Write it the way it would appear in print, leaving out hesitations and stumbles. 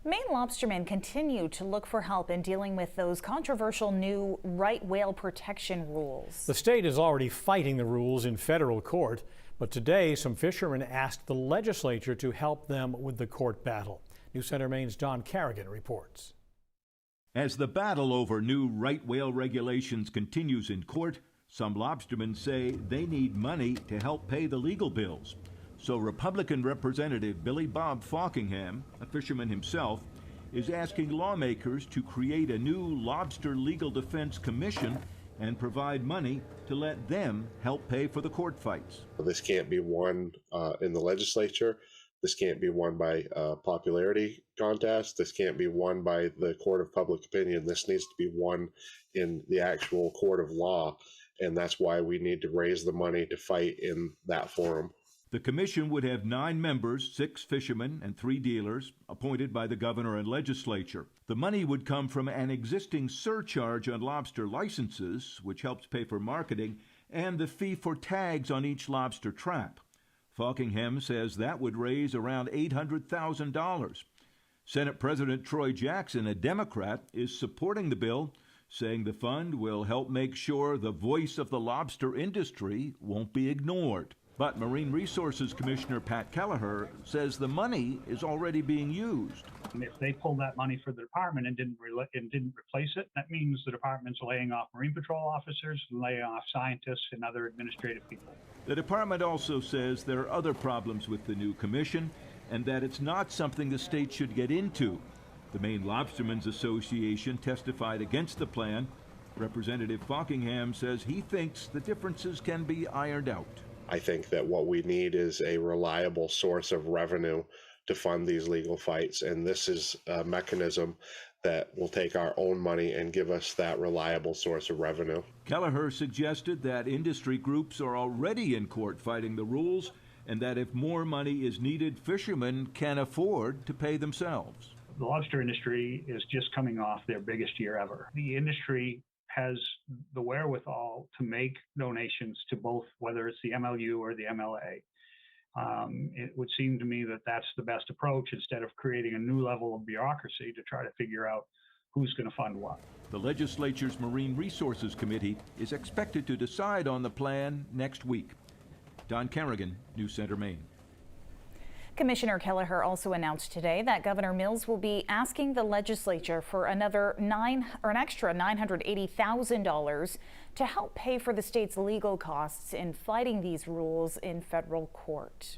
Maine lobstermen continue to look for help in dealing with those controversial new right whale protection rules. The state is already fighting the rules in federal court, but today some fishermen asked the legislature to help them with the court battle. News Center Maine's Don Carrigan reports. As the battle over new right whale regulations continues in court, some lobstermen say they need money to help pay the legal bills. So Republican Representative Billy Bob Falkingham, a fisherman himself, is asking lawmakers to create a new lobster legal defense commission and provide money to let them help pay for the court fights. This can't be won in the legislature. This can't be won by a popularity contest. This can't be won by the court of public opinion. This needs to be won in the actual court of law, and that's why we need to raise the money to fight in that forum. The commission would have 9 members, 6 fishermen and 3 dealers, appointed by the governor and legislature. The money would come from an existing surcharge on lobster licenses, which helps pay for marketing, and the fee for tags on each lobster trap. Falkingham says that would raise around $800,000. Senate President Troy Jackson, a Democrat, is supporting the bill, saying the fund will help make sure the voice of the lobster industry won't be ignored. But Marine Resources Commissioner Pat Kelleher says the money is already being used. If they pull that money for the department and didn't replace it, that means the department's laying off Marine Patrol officers, laying off scientists and other administrative people. The department also says there are other problems with the new commission and that it's not something the state should get into. The Maine Lobstermen's Association testified against the plan. Representative Falkingham says he thinks the differences can be ironed out. I think that what we need is a reliable source of revenue to fund these legal fights, and this is a mechanism that will take our own money and give us that reliable source of revenue. Kelleher suggested that industry groups are already in court fighting the rules, and that if more money is needed, fishermen can afford to pay themselves. The lobster industry is just coming off their biggest year ever. The industry has the wherewithal to make donations to both, whether it's the MLU or the MLA. It would seem to me that that's the best approach instead of creating a new level of bureaucracy to try to figure out who's going to fund what. The legislature's Marine Resources Committee is expected to decide on the plan next week. Don Carrigan, News Center, Maine. Commissioner Kelleher also announced today that Governor Mills will be asking the legislature for an extra $980,000 to help pay for the state's legal costs in fighting these rules in federal court.